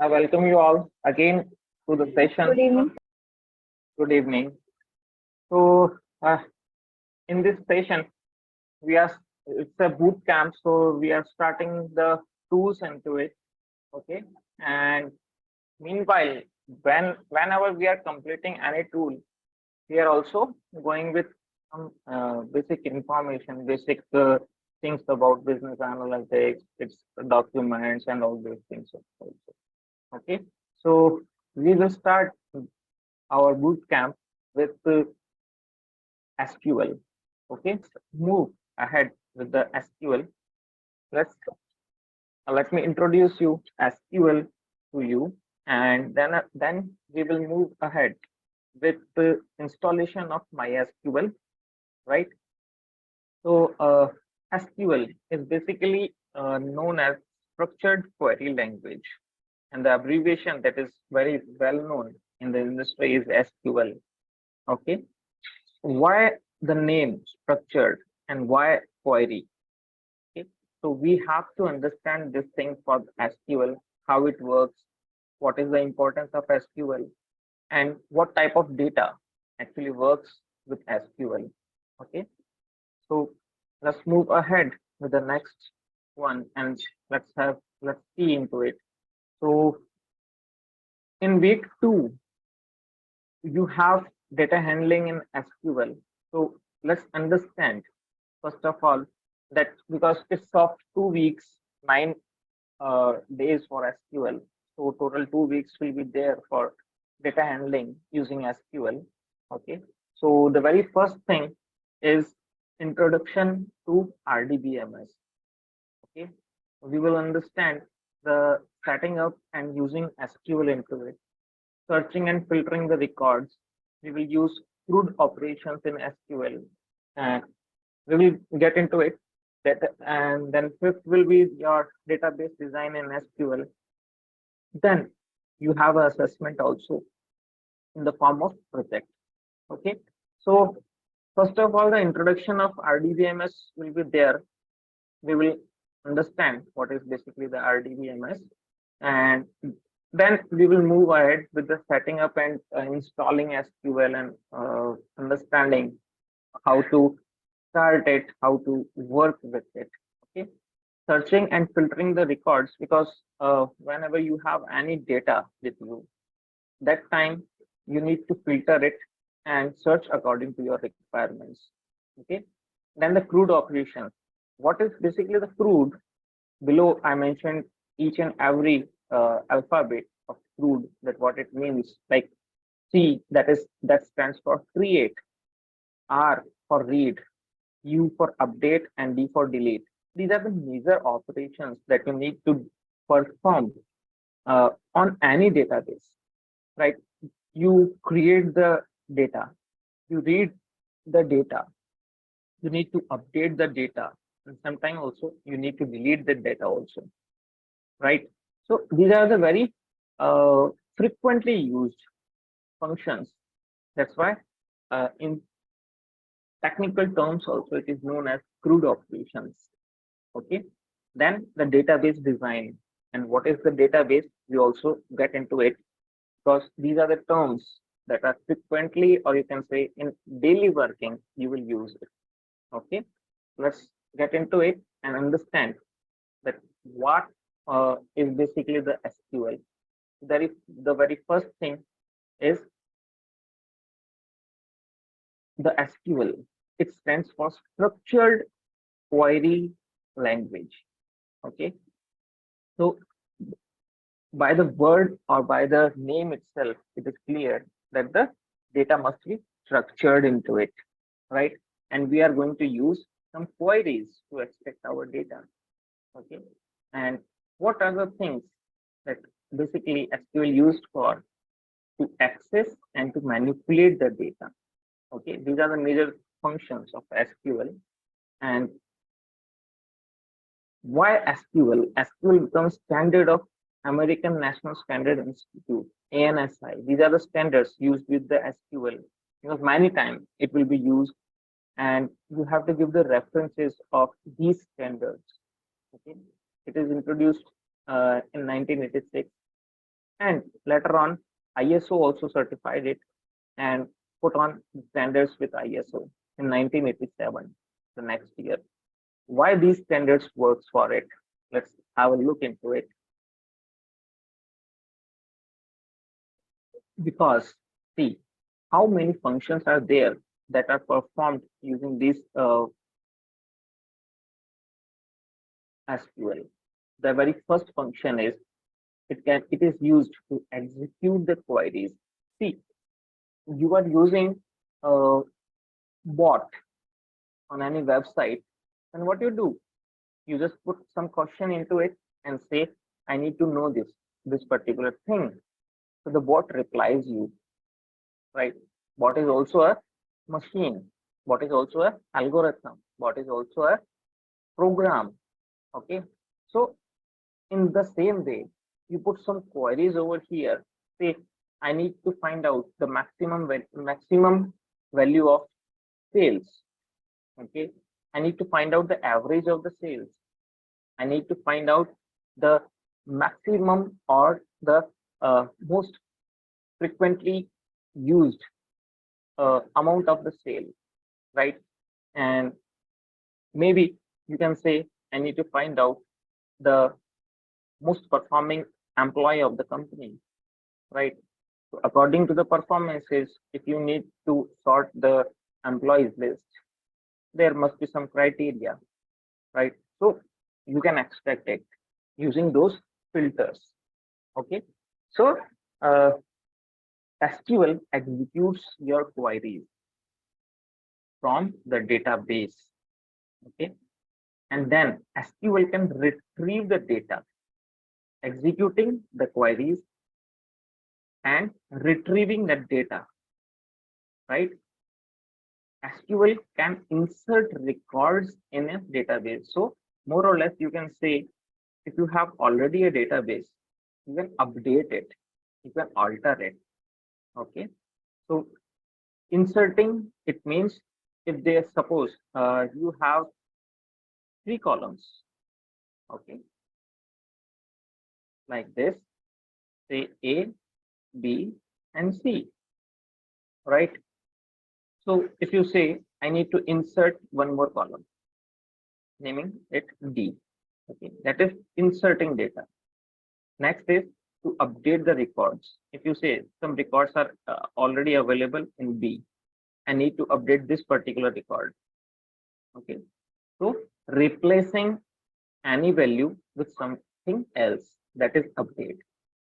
I welcome you all again to the Good session. evening. Good evening. So, in this session, we are it's a boot camp, so we are starting the tools into it. Okay, and meanwhile, whenever we are completing any tool, we are also going with some basic information, basic things about business analytics, its documents, and all those things also. Okay, so we will start our boot camp with SQL. Okay, move ahead with the SQL. Let me introduce you SQL to you, and then we will move ahead with the installation of MySQL. Right. So SQL is basically known as structured query language, and the abbreviation that is very well known in the industry is SQL. Okay, why the name structured and why query? Okay, so we have to understand this thing for SQL, how it works, what is the importance of SQL, and what type of data actually works with SQL. Okay, so let's move ahead with the next one, and let's see into it. So in week 2, you have data handling in SQL. So let's understand first of all that because it's of 2 weeks, 9 days for SQL. So total 2 weeks will be there for data handling using SQL. Okay. So the very first thing is introduction to RDBMS. Okay. We will understand the setting up and using SQL into it, searching and filtering the records. We will use CRUD operations in SQL, and we will get into it. And then fifth will be your database design in SQL. Then you have an assessment also in the form of project. Okay. So first of all, the introduction of RDBMS will be there. We will understand what is basically the RDBMS, and then we will move ahead with the setting up and installing SQL and understanding how to start it, how to work with it. Okay, searching and filtering the records because whenever you have any data with you, that time you need to filter it and search according to your requirements. Okay, then the CRUD operations. What is basically the CRUD? Below I mentioned each and every alphabet of CRUD, that what it means, like C, that stands for create, R for read, U for update, and D for delete. These are the major operations that you need to perform on any database, right? You create the data, you read the data, you need to update the data, and sometimes also you need to delete the data also, right? So these are the very frequently used functions. That's why in technical terms also it is known as CRUD operations. Okay, then the database design, and what is the database, we also get into it because these are the terms that are frequently, or you can say in daily working, you will use it. Okay, let's get into it and understand that what is basically the SQL. The very first thing is the SQL. It stands for structured query language. Okay, so by the word or by the name itself, it is clear that the data must be structured into it, right? And we are going to use some queries to extract our data. Okay, and what are the things that basically SQL used for? To access and to manipulate the data. Okay, these are the major functions of SQL. And why SQL? SQL becomes standard of American National Standard Institute, ANSI. These are the standards used with the SQL because many times it will be used, and you have to give the references of these standards. Okay, it is introduced in 1986, And later on, ISO also certified it and put on standards with ISO in 1987, the next year. Why these standards works for it? Let's have a look into it. Because see, how many functions are there that are performed using this SQL? The very first function is it is used to execute the queries. See, you are using a bot on any website, and what you do, you just put some question into it and say, I need to know this particular thing. So the bot replies you, right? Bot is also a machine. Bot is also a algorithm. Bot is also a program. Okay. So in the same way, you put some queries over here. Say, I need to find out the maximum value of sales. Okay. I need to find out the average of the sales. I need to find out the maximum or the most frequently used amount of the sale, right? And maybe you can say, I need to find out the most performing employee of the company, right? So according to the performances, if you need to sort the employees list, there must be some criteria, right? So you can extract it using those filters. Okay. So SQL executes your queries from the database. Okay. And then SQL can retrieve the data, executing the queries and retrieving that data, right? SQL can insert records in a database. So more or less, you can say, if you have already a database, you can update it, you can alter it. Okay. So inserting, it means if they suppose you have 3 columns, okay, like this, say A, B, and C, right? So if you say, I need to insert one more column, naming it D, okay, that is inserting data. Next is to update the records. If you say some records are already available in B, I need to update this particular record. Okay, so replacing any value with something else, that is update.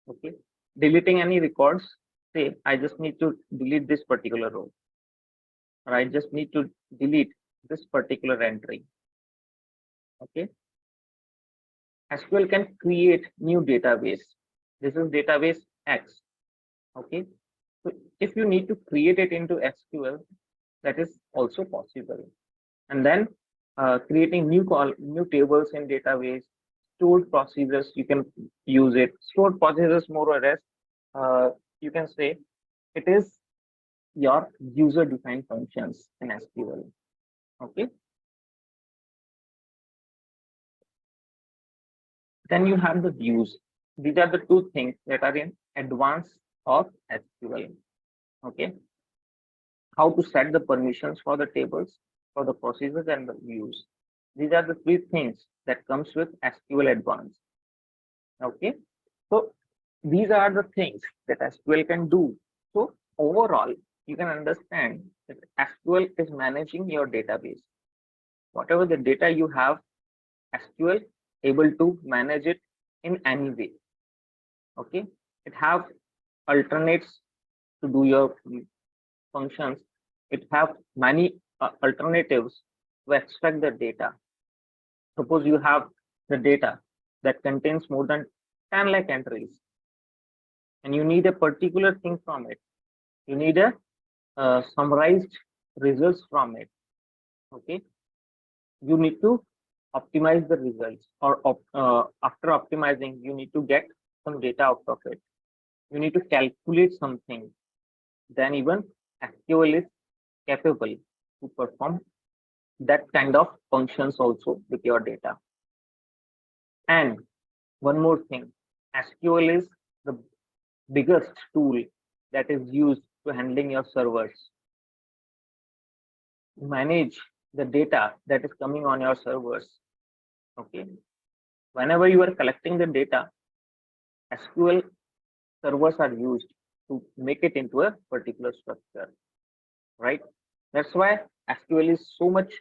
Okay, deleting any records, say I just need to delete this particular row, or I just need to delete this particular entry. Okay, SQL can create new database. This is database X. Okay, so if you need to create it into SQL, that is also possible. And then creating new tables in database, stored procedures, you can use it. Stored procedures, more or less, you can say it is your user defined functions in SQL. Okay. Then you have the views. These are the two things that are in advance of SQL. Okay. How to set the permissions for the tables, for the procedures, and the views. These are the 3 things that comes with SQL Advanced. Okay. So these are the things that SQL can do. So overall, you can understand that SQL is managing your database. Whatever the data you have, SQL able to manage it in any way. Okay. It have alternates to do your functions. It have many alternatives to extract the data. Suppose you have the data that contains more than 10 lakh entries, and you need a particular thing from it. You need a summarized results from it. Okay. You need to optimize the results, or after optimizing, you need to get some data out of it. You need to calculate something. Then even SQL is capable to perform that kind of functions also with your data. And one more thing, SQL is the biggest tool that is used to handling your servers. Manage the data that is coming on your servers. Okay. Whenever you are collecting the data, SQL servers are used to make it into a particular structure, right? That's why SQL is so much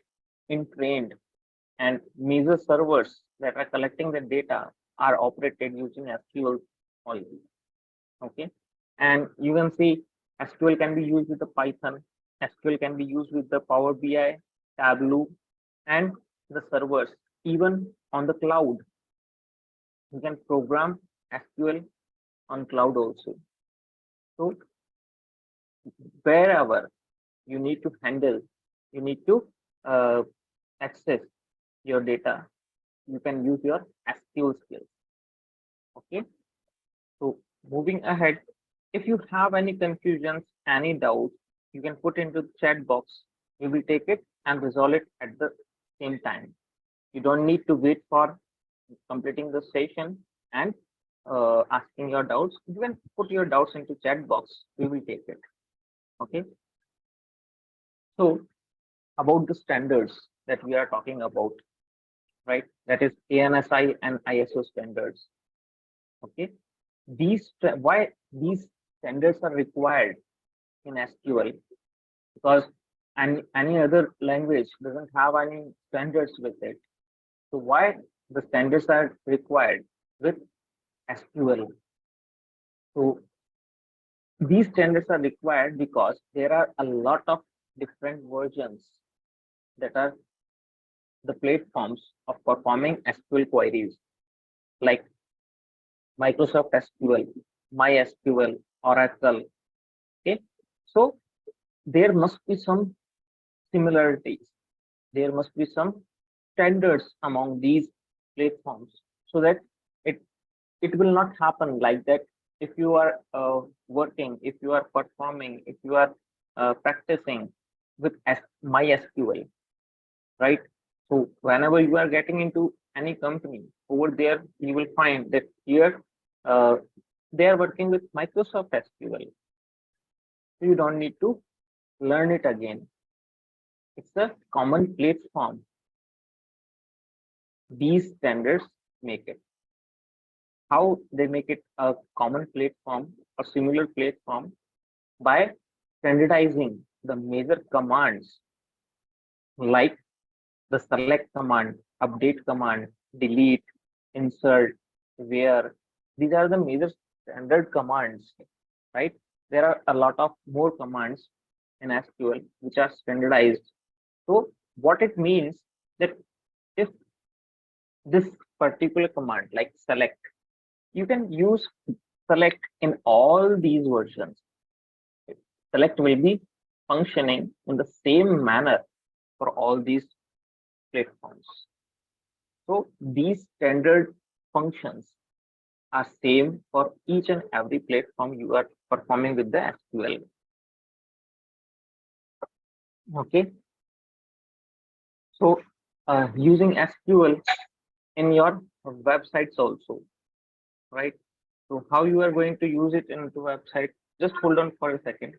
entrained, and major servers that are collecting the data are operated using SQL only. Okay. And you can see SQL can be used with the Python, SQL can be used with the Power BI, Tableau, and the servers. Even on the cloud, you can program SQL on cloud also. So wherever you need to handle, you need to uh, access your data, you can use your SQL skills. Okay. So moving ahead, if you have any confusions, any doubts, you can put into the chat box. We will take it and resolve it at the same time. You don't need to wait for completing the session and asking your doubts. You can put your doubts into chat box. We will take it. Okay. So about the standards that we are talking about, right? That is ANSI and ISO standards. Okay. Why these standards are required in SQL, because any other language doesn't have any standards with it. So why the standards are required with SQL? So these standards are required because there are a lot of different versions that are the platforms of performing SQL queries, like Microsoft SQL, MySQL, Oracle. Okay, so there must be some similarities. There must be some standards among these platforms, so that it it will not happen like that. If you are working, if you are performing, if you are practicing with MySQL, right? So whenever you are getting into any company over there, you will find that here uh, they are working with Microsoft SQL. So you don't need to learn it again. It's a common platform. These standards make it. How they make it a common platform or similar platform? By standardizing the major commands like the select command, update command, delete, insert, where. These are the major standard commands, right? There are a lot of more commands in SQL which are standardized. So what it means, that if this particular command like select, you can use select in all these versions. Select will be functioning in the same manner for all these platforms. So these standard functions are same for each and every platform you are performing with the SQL. Okay. So using SQL in your websites also, right? So how you are going to use it into website? Just hold on for a second.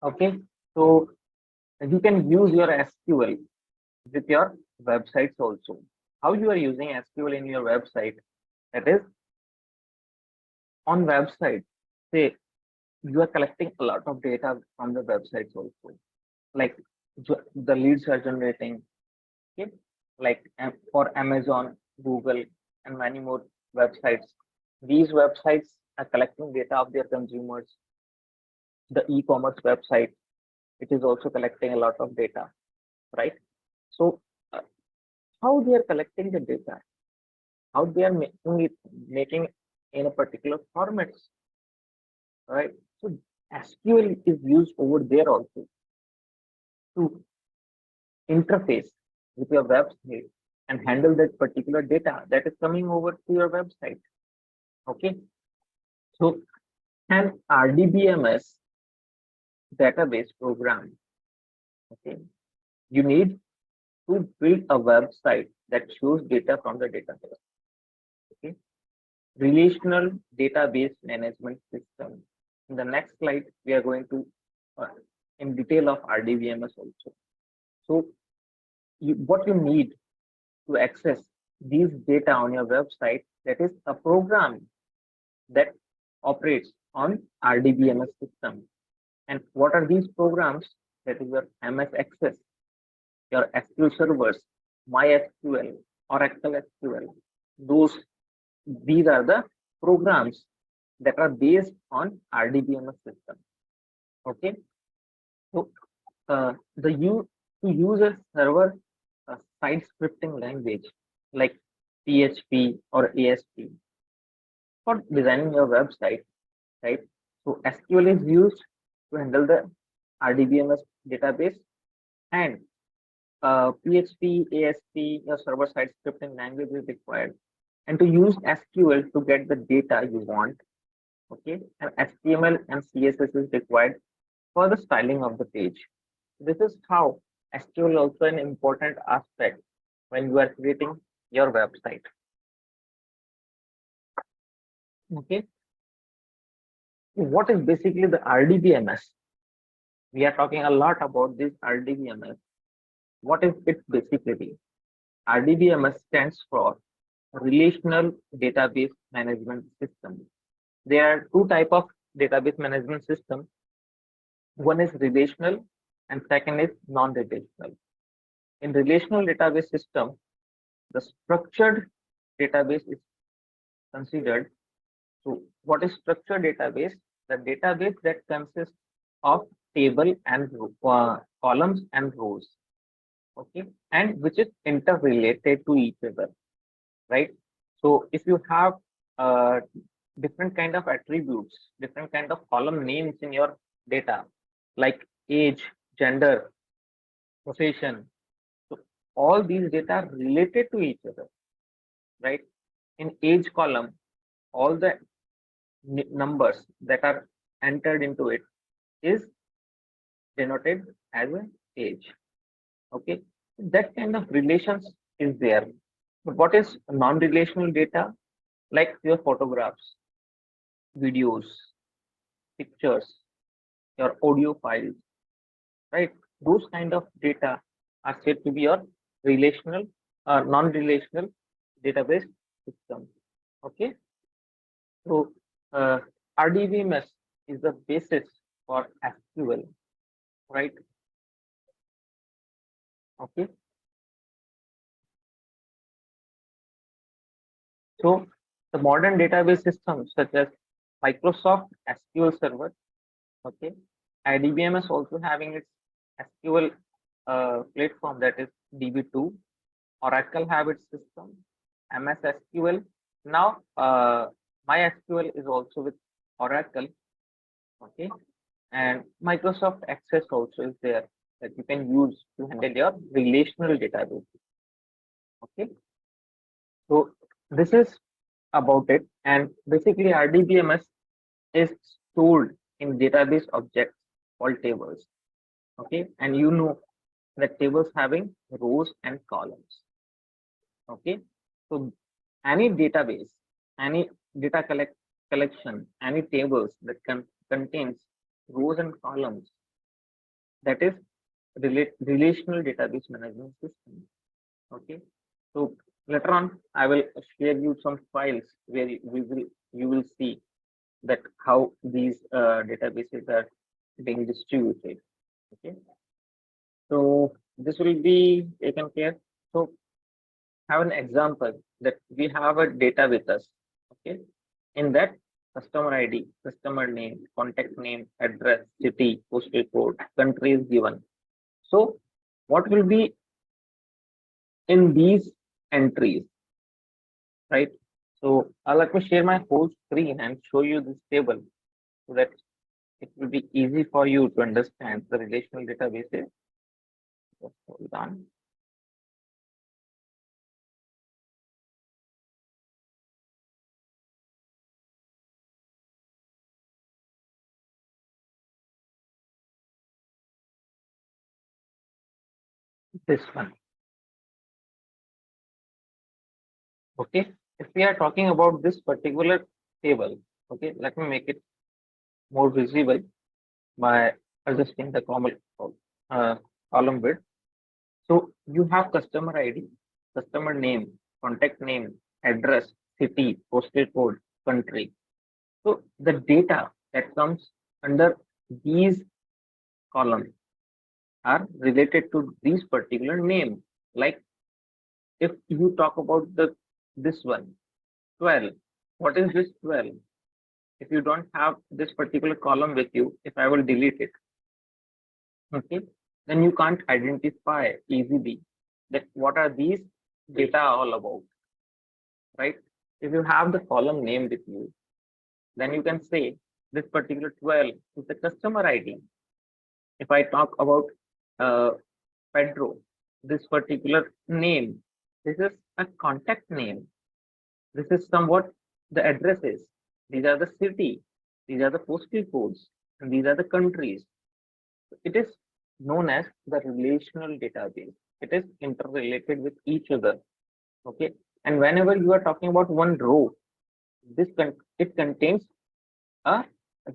Okay. So you can use your SQL with your websites also. How you are using SQL in your website? That is, on website, say you are collecting a lot of data from the websites also, like the leads are generating. Okay, like for Amazon, Google, and many more websites. These websites are collecting data of their consumers. the e-commerce website, it is also collecting a lot of data, right? So how they are collecting the data, how they are making in a particular formats, right? So SQL is used over there also to interface with your website and handle that particular data that is coming over to your website. Okay, so an RDBMS database program. Okay, you need to build a website that shows data from the database. Okay, relational database management system. In the next slide, we are going to in detail of RDBMS also. So what you need to access these data on your website, that is a program that operates on RDBMS system. And what are these programs? That is your MS Access, your SQL servers, MySQL, Oracle SQL. These are the programs that are based on RDBMS system. Okay, so to use a server side scripting language like PHP or ASP for designing your website, right? So SQL is used to handle the RDBMS database, and PHP, ASP, your server side scripting language is required. And to use SQL to get the data you want, okay, and HTML and CSS is required for the styling of the page. This is how SQL is also an important aspect when you are creating your website. Okay, what is basically the RDBMS? We are talking a lot about this RDBMS. What is it basically? RDBMS stands for Relational Database Management System. There are two types of database management system. One is relational and second is non-relational. In relational database system, the structured database is considered. So what is structured database? The database that consists of table and columns and rows, okay, and which is interrelated to each other, right? So if you have different kind of attributes, different kind of column names in your data, like age, gender, profession, so all these data are related to each other, right? In age column, all the numbers that are entered into it is denoted as an age. Okay, that kind of relations is there. But what is non-relational data? Like your photographs, videos, pictures, your audio files, right? Those kind of data are said to be your relational or non-relational database system. Okay, so RDBMS is the basis for SQL, right? Okay, so the modern database systems such as Microsoft SQL Server, okay, IDBMS also having its SQL platform, that is DB2. Oracle have its system, MS SQL. Now MySQL is also with Oracle, okay, and Microsoft Access also is there that you can use to handle your relational database. Okay, so this is about it, and basically RDBMS is stored in database objects called tables. Okay, and you know that tables having rows and columns. Okay, so any database, any data collection, any tables that contains rows and columns, that is relational database management system. Okay, so later on I will share you some files where you will see that how these databases are being distributed. Okay, so this will be taken care. So have an example that we have a data with us. Okay, in that customer ID, customer name, contact name, address, city, postal code, country is given. So what will be in these entries, right? So let me share my whole screen and show you this table so that it will be easy for you to understand the relational databases. Just hold on. This one. Okay. If we are talking about this particular table, okay, let me make it more visible by adjusting the uh, column width. So you have customer ID, customer name, contact name, address, city, postal code, country. So the data that comes under these columns are related to these particular names. Like if you talk about this one, 12, what is this 12? If you don't have this particular column with you, if I will delete it, okay, then you can't identify easily that what are these data all about, right? If you have the column name with you, then you can say this particular 12 is the customer ID. If I talk about uh, Pedro, this particular name, this is a contact name. This is somewhat the addresses. These are the city. These are the postal codes. And these are the countries. It is known as the relational database. It is interrelated with each other. Okay. And whenever you are talking about one row, it contains a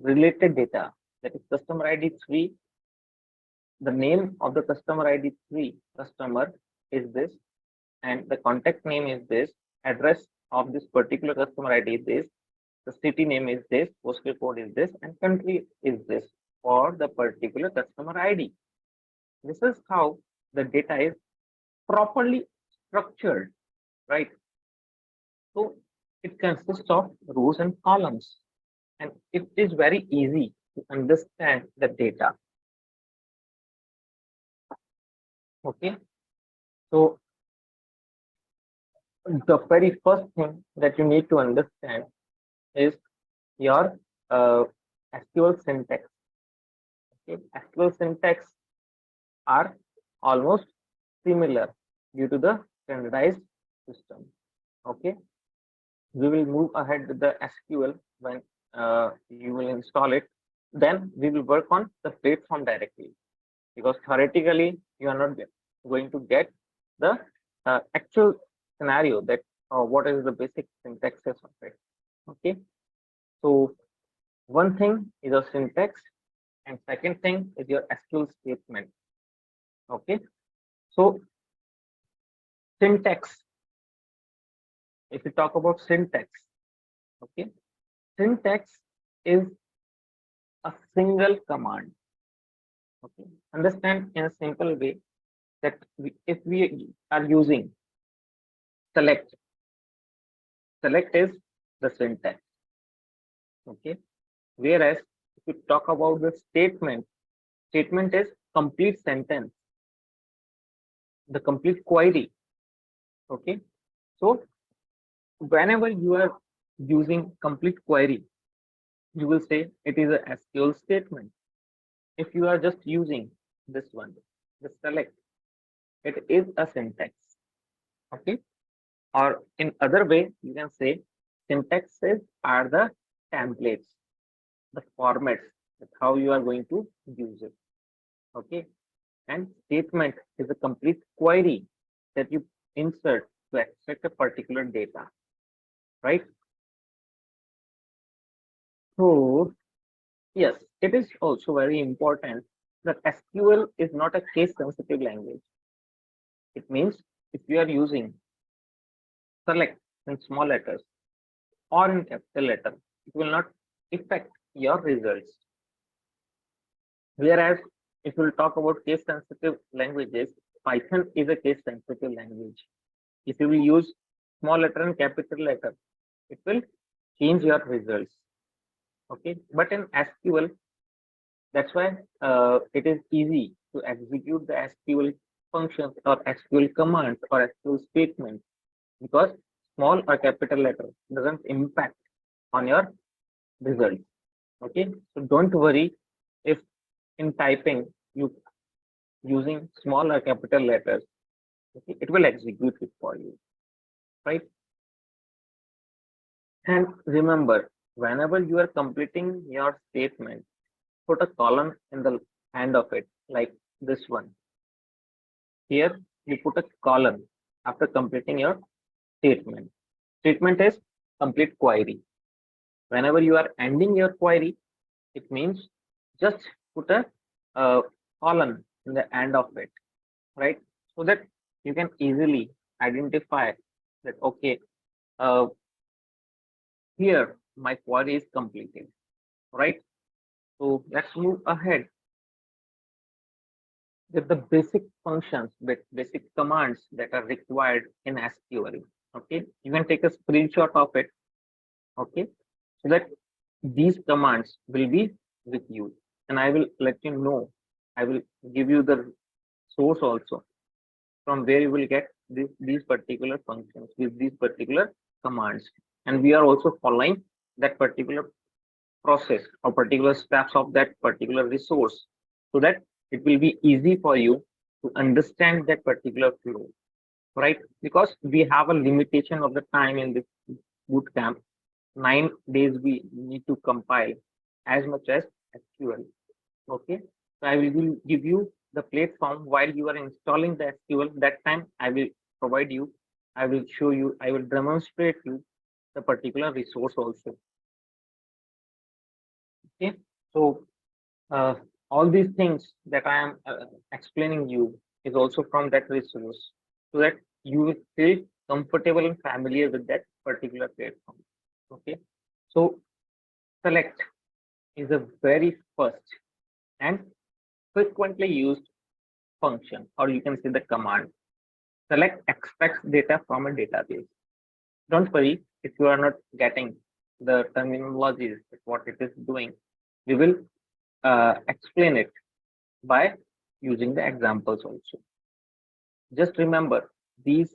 related data. That is customer ID 3. The name of the customer ID 3 customer is this, and the contact name is this, address of this particular customer ID is this, the city name is this, postal code is this, and country is this for the particular customer ID. This is how the data is properly structured, right? So it consists of rows and columns, and it is very easy to understand the data. Okay, so the very first thing that you need to understand is your SQL syntax. Okay, SQL syntax are almost similar due to the standardized system. Okay, we will move ahead with the SQL when you will install it. Then we will work on the platform directly, because theoretically you are not going to get the actual scenario that what is the basic syntaxes of it. Okay, so one thing is a syntax, and second thing is your SQL statement. Okay, so syntax. If you talk about syntax, okay, syntax is a single command. Okay, understand in a simple way that if we are using select, select is the syntax. Okay, whereas if you talk about the statement, statement is complete sentence, the complete query. Okay, so whenever you are using complete query, you will say it is a SQL statement. If you are just using this one, the select, it is a syntax. Okay, or in other way, you can say syntaxes are the templates, the formats, that how you are going to use it. Okay, and statement is a complete query that you insert to extract a particular data, right? So yes, it is also very important that SQL is not a case sensitive language. It means if you are using select in small letters or in capital letter, it will not affect your results. Whereas if we'll talk about case sensitive languages, Python is a case sensitive language. If you will use small letter and capital letter, it will change your results. Okay, but in SQL, that's why it is easy to execute the SQL functions or SQL commands or SQL statements because small or capital letter doesn't impact on your results. Okay, so don't worry if in typing you using small or capital letters. Okay, it will execute it for you, right? And remember, whenever you are completing your statement, put a column in the end of it, like this one. Here, you put a column after completing your statement. Statement is complete query. Whenever you are ending your query, it means just put a column in the end of it, right? So that you can easily identify that, okay, uh, here my query is completed, right? So let's move ahead with the basic functions, with basic commands that are required in SQL. Okay, you can take a screenshot of it. Okay, so that these commands will be with you, and I will let you know. I will give you the source also from where you will get these particular functions with these particular commands, and we are also following that particular process or particular steps of that particular resource so that it will be easy for you to understand that particular flow, right? Because we have a limitation of the time in this bootcamp. 9 days we need to compile as much as SQL. Okay, so I will give you the platform while you are installing the SQL. That time I will provide you, I will show you, I will demonstrate you the particular resource also. Okay, so uh, all these things that I am explaining you is also from that resource so that you will feel comfortable and familiar with that particular platform. Okay, so select is the very first and frequently used function, or you can say the command. Select extracts data from a database. Don't worry if you are not getting the terminologies, what it is doing. We will explain it by using the examples also. Just remember these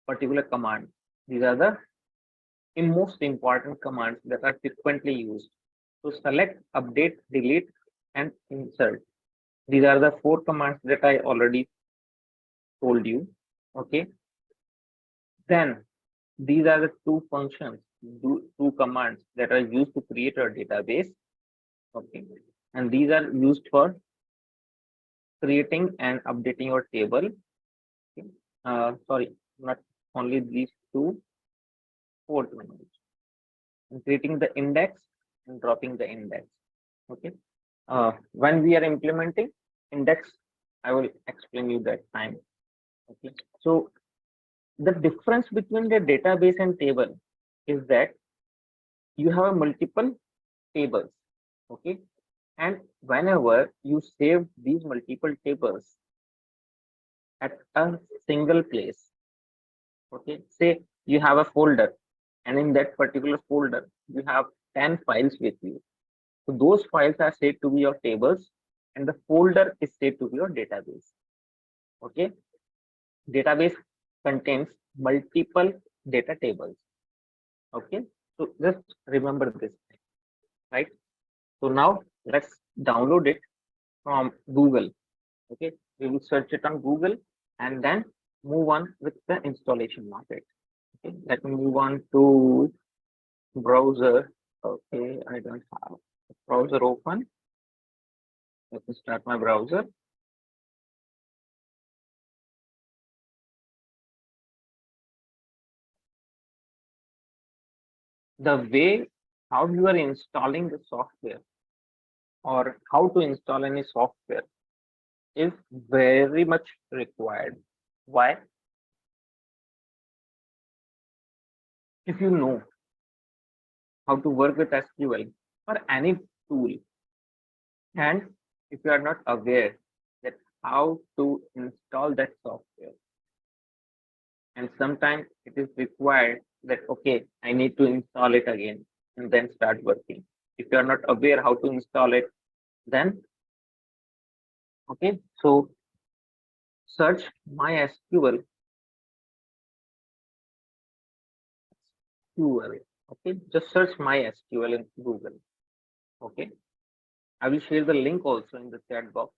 particular commands. These are the most important commands that are frequently used. So select, update, delete, and insert. These are the 4 commands that I already told you. Okay. Then these are the 2 functions, 2 commands that are used to create a database. Okay. And these are used for creating and updating your table. Okay. Sorry, not only these 2, 4 commands. And creating the index and dropping the index. Okay. When we are implementing index, I will explain you that time. Okay. So the difference between the database and table is that you have a multiple tables. Okay. And whenever you save these multiple tables at a single place, okay, say you have a folder, and in that particular folder you have 10 files with you. So those files are said to be your tables, and the folder is said to be your database. Okay, database contains multiple data tables. Okay, so just remember this, right? So now let's download it from Google. Okay, we will search it on Google and then move on with the installation of it. Okay, let me move on to browser. Okay, I don't have a browser open. Let me start my browser. The way how you are installing the software or how to install any software is very much required. Why? If you know how to work with SQL or any tool, and if you are not aware that how to install that software, and sometimes it is required that okay, I need to install it again. and then start working. If you are not aware how to install it, then okay, so search MySQL SQL. Okay, just search MySQL in Google. Okay, I will share the link also in the chat box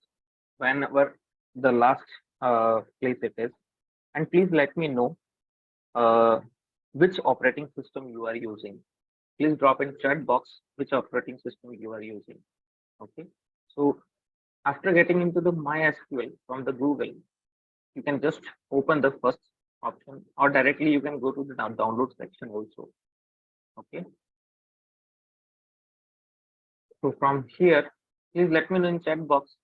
whenever the last place it is, and please let me know uh, which operating system you are using. Please drop in chat box which operating system you are using. Okay, so after getting into the MySQL from the Google, you can just open the first option, or directly you can go to the download section also. Okay, so from here, please let me know in chat box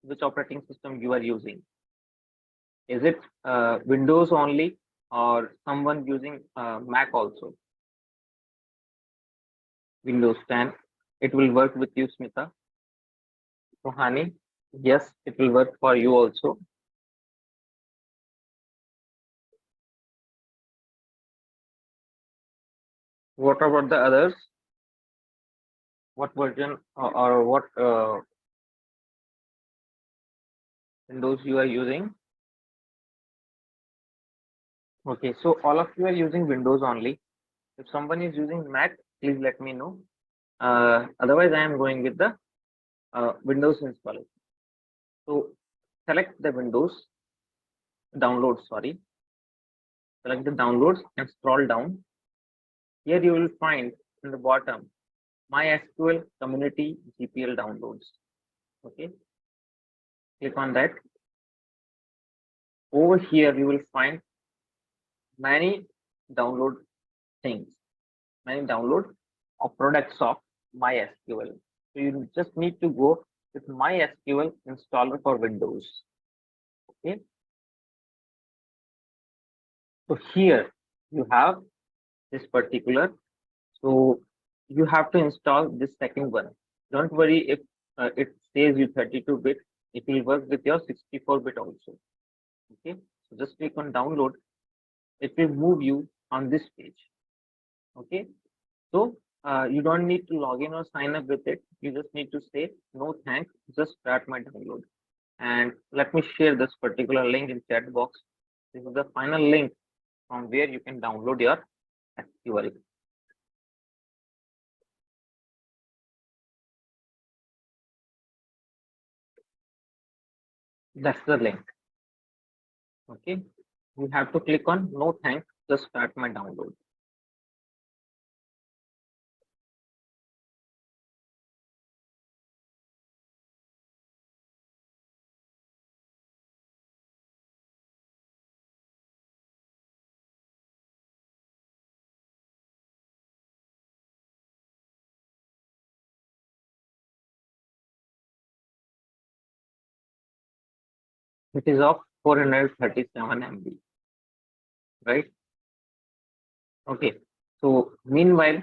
which operating system you are using. Is it Windows only, or someone using Mac also? Windows 10. It will work with you, Smita. Rohani, yes, it will work for you also. What about the others? What version or what Windows you are using? Okay, so all of you are using Windows only. If someone is using Mac, please let me know. Otherwise, I am going with the Windows installer. So select the Windows downloads, sorry. Select the downloads and scroll down. Here you will find in the bottom MySQL Community GPL downloads. Okay, click on that. Over here you will find many download things, many download of products of MySQL. So you just need to go with MySQL installer for Windows. Okay, so here you have this particular. So you have to install this second one. Don't worry if it says you 32-bit, it will work with your 64-bit also. Okay, so just click on download. It will move you on this page. Okay, so you don't need to log in or sign up with it. You just need to say no thanks, just start my download. And let me share this particular link in chat box. This is the final link from where you can download your SQL. That's the link. Okay, you have to click on no thanks, just start my download. It is of 437 MB, right? Okay, so meanwhile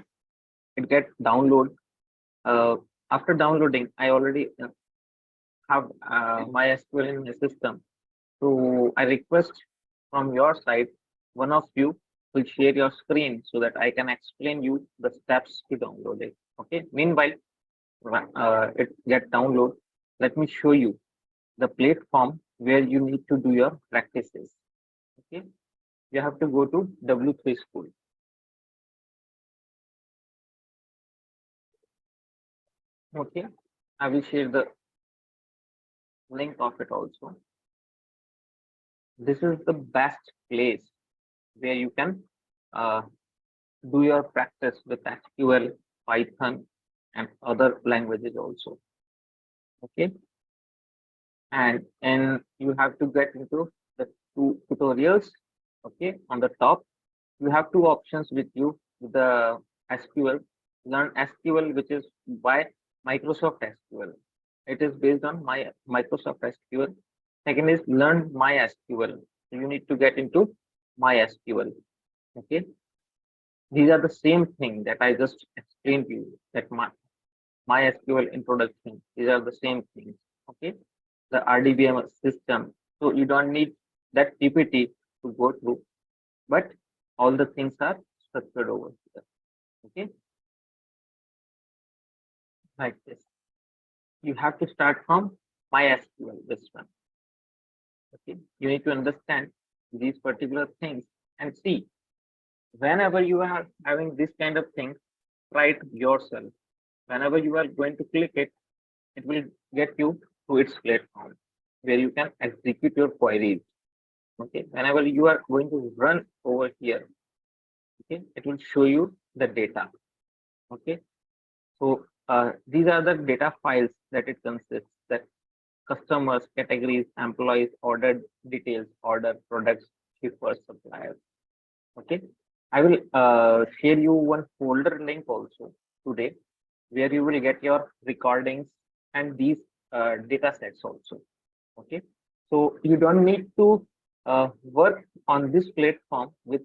it gets download. After downloading, I already have my SQL in my system. So I request from your side, one of you will share your screen so that I can explain you the steps to download it. Okay. Meanwhile, it get download. Let me show you the platform where you need to do your practices. Okay. You have to go to W3 School. Okay. I will share the link of it also. This is the best place where you can do your practice with SQL, Python, and other languages also. Okay, and you have to get into the two tutorials. Okay, on the top, you have two options with you: the SQL, learn SQL, which is by Microsoft SQL. It is based on my Microsoft SQL. Second is learn MySQL. So you need to get into MySQL. Okay, these are the same thing that I just explained to you. That MySQL introduction. These are the same things. Okay, the RDBMS system. So you don't need that PPT to go through, but all the things are structured over here. Okay, like this. You have to start from MySQL, this one. Okay, you need to understand these particular things and see whenever you are having this kind of thing, try it yourself. Whenever you are going to click it, it will get you to its platform where you can execute your queries. Okay, whenever you are going to run over here, okay, it will show you the data. Okay, so these are the data files that it consists, that customers, categories, employees, order details, order products, shippers, suppliers. Okay, I will share you one folder link also today where you will get your recordings and these data sets also. Okay, so you don't need to work on this platform with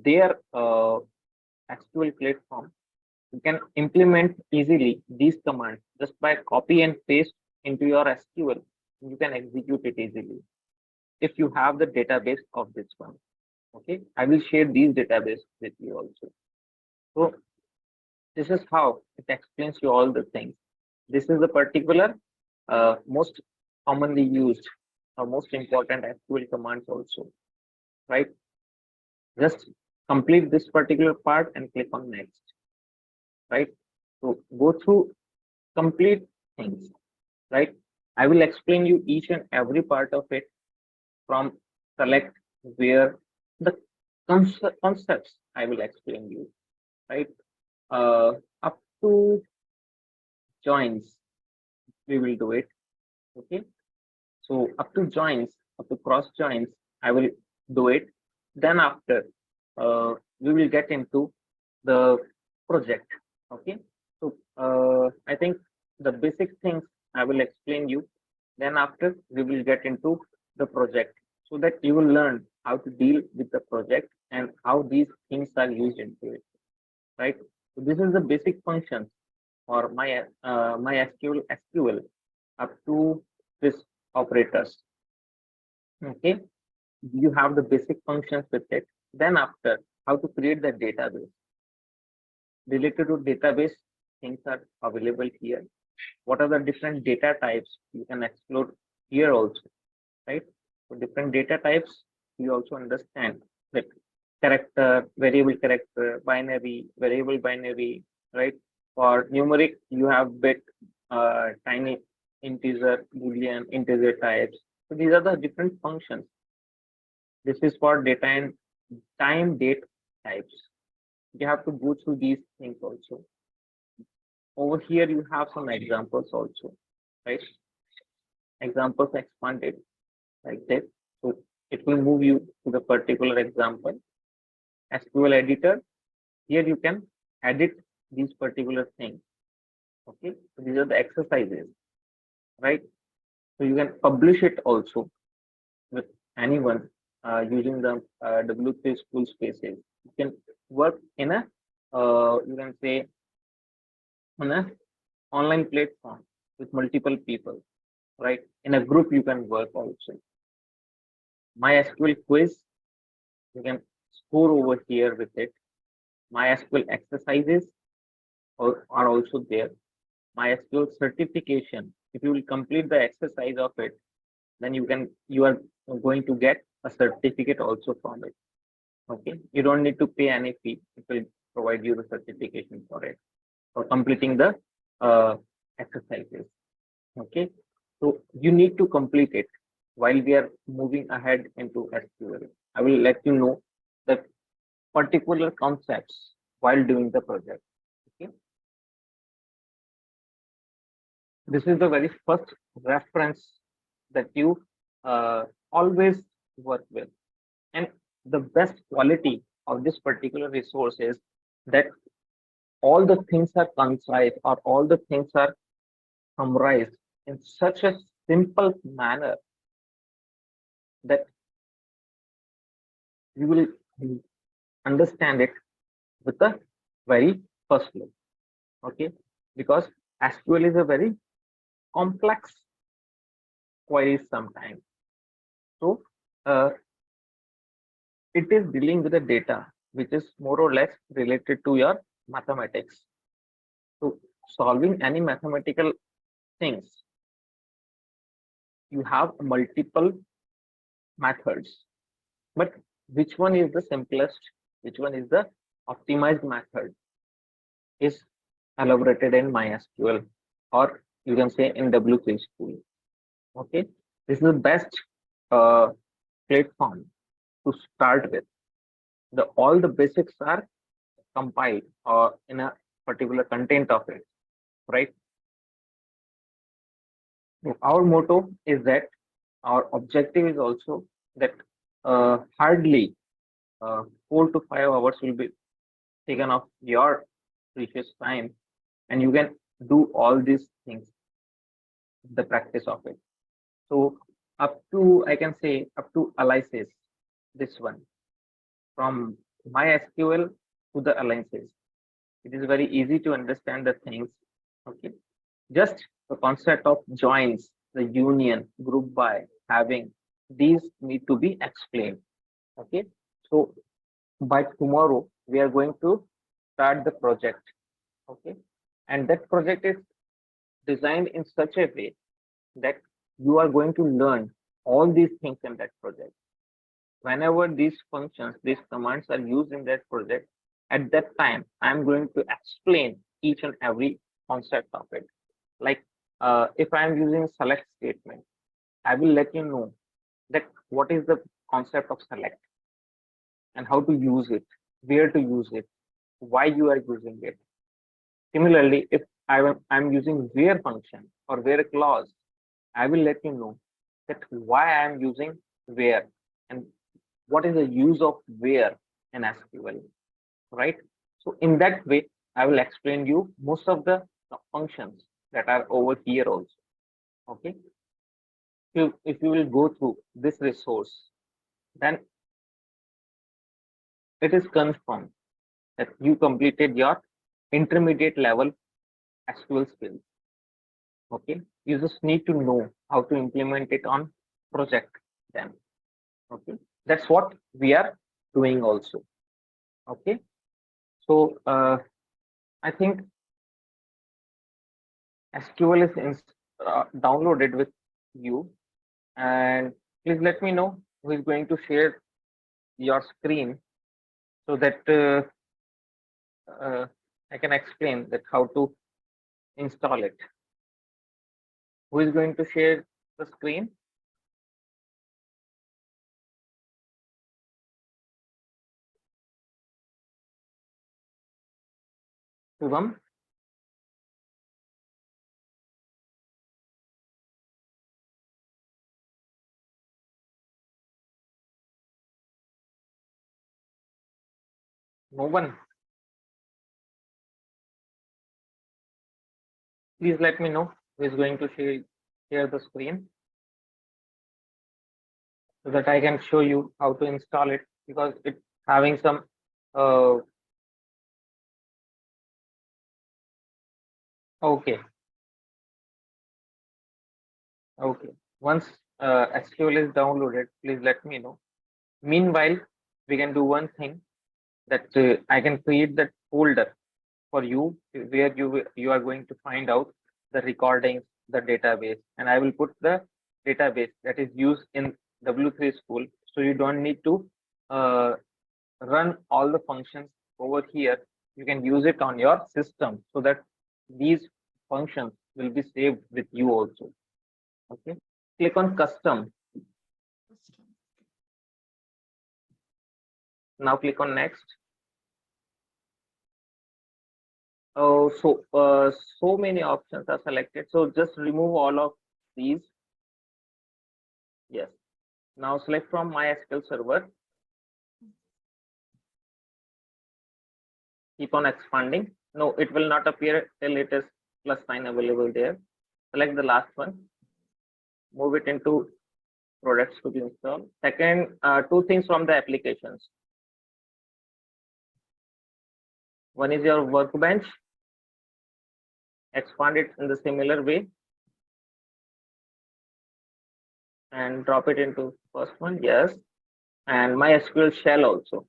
their SQL platform. You can implement easily these commands just by copy and paste into your SQL. You can execute it easily if you have the database of this one. Okay, I will share these database with you also. So this is how it explains you all the things. This is the particular most commonly used or most important SQL commands also, right? Just complete this particular part and click on next, right? So go through complete things, right? I will explain you each and every part of it from select where the concepts I will explain you, right? Up to joins, we will do it. Okay. So up to joins, up to cross joins, I will do it. Then after, we will get into the project. Okay. So I think the basic things I will explain you. Then after, we will get into the project so that you will learn how to deal with the project and how these things are used into it. Right. So this is the basic functions for my SQL up to this operators. Okay, you have the basic functions with it. Then after, how to create the database. Related to database, things are available here. What are the different data types you can explore here also, right? So different data types, you also understand that character, binary, variable binary, right? For numeric, you have bit, tiny, integer, boolean, integer types. So these are the different functions. This is for data and time date types. You have to go through these things also. Over here, you have some examples also, right? Examples expanded like this. So it will move you to the particular example. SQL editor, here you can edit these particular things. Okay, so these are the exercises, right? So you can publish it also with anyone using the W3 school spaces. You can work in a, you can say, on a online platform with multiple people, right? In a group, you can work also. MySQL quiz, you can score over here with it. MySQL exercises are also there. MySQL certification, if you will complete the exercise of it, then you are going to get a certificate also from it. Okay, you don't need to pay any fee. It will provide you the certification for it for completing the exercises. Okay, so you need to complete it while we are moving ahead into SQL. I will let you know the particular concepts while doing the project. Okay, this is the very first reference that you always work with. And the best quality of this particular resource is that all the things are concise or all the things are summarized in such a simple manner that you will understand it with the very first look. Okay, because SQL is a very complex query sometimes. So it is dealing with the data which is more or less related to your mathematics. So solving any mathematical things, you have multiple methods, but which one is the simplest, which one is the optimized method is elaborated in MySQL, or you can say in W3 school. Okay, this is the best uh, platform to start with. The all the basics are compiled or in a particular content of it, right? So our motto is that our objective is also that hardly 4 to 5 hours will be taken off your precious time, and you can do all these things, the practice of it. So up to, I can say, up to analysis, this one from MySQL to the alliances. It is very easy to understand the things. Okay, just the concept of joins, the union, group by, having, these need to be explained. Okay, so by tomorrow we are going to start the project. Okay, and that project is designed in such a way that you are going to learn all these things in that project. Whenever these functions, these commands are used in that project, at that time I'm going to explain each and every concept of it. Like if I'm using select statement, I will let you know that what is the concept of select and how to use it, where to use it, why you are using it. Similarly, if I'm using where function or where clause, I will let you know that why I'm using where and what is the use of where in SQL, right? So in that way, I will explain you most of the functions that are over here also. Okay. If you will go through this resource, then it is confirmed that you completed your intermediate level SQL skills. Okay. You just need to know how to implement it on project then. Okay. That's what we are doing also. Okay. So I think SQL is downloaded with you, and please let me know who is going to share your screen so that I can explain that how to install it. Who is going to share the screen? Shubham? No one. Please let me know who is going to share the screen so that I can show you how to install it, because it's having some okay. Okay. Once SQL is downloaded, please let me know. Meanwhile, we can do one thing, that I can create that folder for you where you are going to find out the recordings, the database, and I will put the database that is used in W3 school. So you don't need to uh, run all the functions over here. You can use it on your system so that these functions will be saved with you also. Okay. Click on custom. Now click on next. Oh, so many options are selected. So just remove all of these. Yes. Now select from MySQL server. Keep on expanding. No, it will not appear till it is plus sign available there. Select the last one. Move it into products to be installed. Second, two things from the applications. One is your workbench. Expand it in the similar way and drop it into first one. Yes. And MySQL shell also.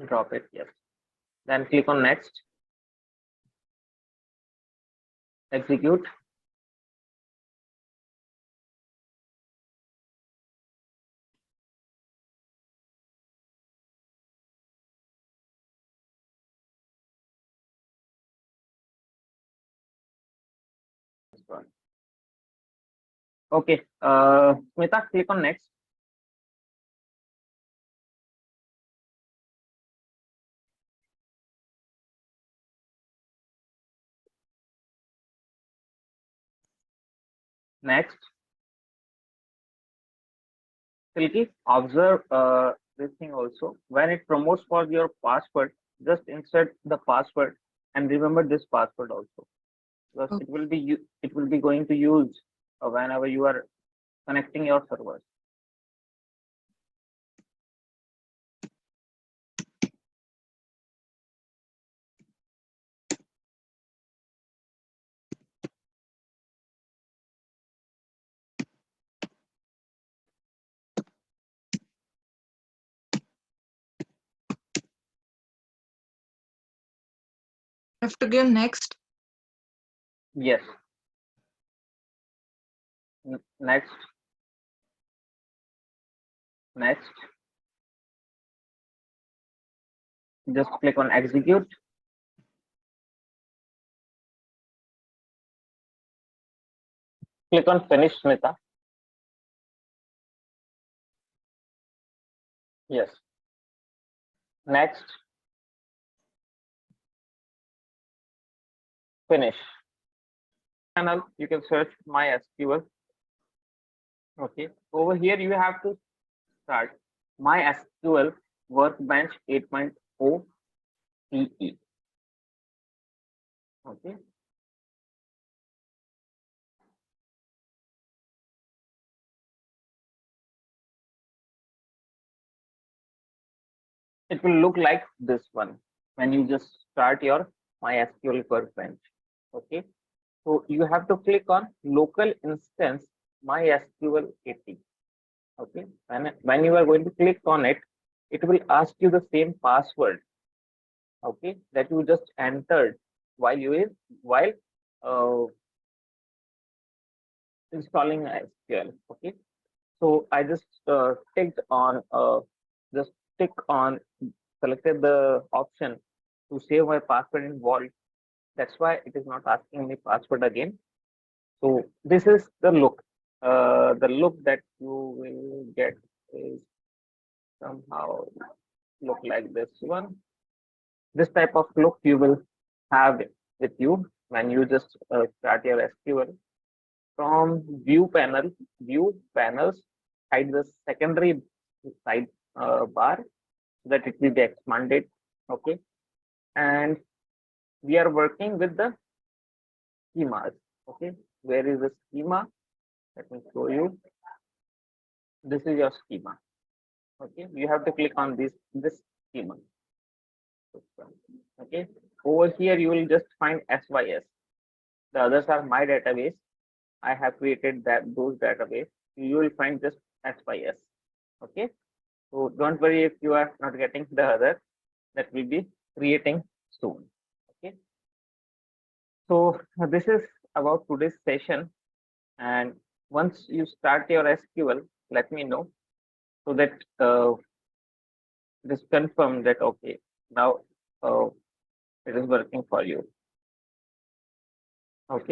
drop it. Yes. Then click on next, execute. Okay, Smita, click on next. Next, Silky, observe this thing also. When it promotes for your password, just insert the password and remember this password also, because Okay. it will be going to use whenever you are connecting your servers. I have to give next. Yes. Next, next. Just click on execute. Click on finish, Smita. Yes. Next, finish. Panel, you can search MySQL. Okay. Over here, you have to start MySQL Workbench 8.0 PE. Okay. It will look like this one when you just start your MySQL Workbench. Okay. So you have to click on local instance MySQL 80. Okay. And when you are going to click on it, it will ask you the same password. Okay, that you just entered while while uh, installing SQL. Okay, so I just just tick on selected the option to save my password in Vault. That's why it is not asking me password again. So this is the look. The look that you will get is somehow look like this one. This type of look you will have with you when you just start your SQL. From view panels, hide the secondary side bar so that it will be expanded. Okay, and we are working with the schemas. Okay, where is the schema? Let me show you. This is your schema. Okay, you have to click on this schema. Okay, over here you will just find SYS. The others are my database. I have created those database. You will find just SYS. Okay, so don't worry if you are not getting the other, that will be creating soon. Okay, so this is about today's session, and once you start your SQL, let me know so that it is confirmed that okay, now it is working for you. Okay.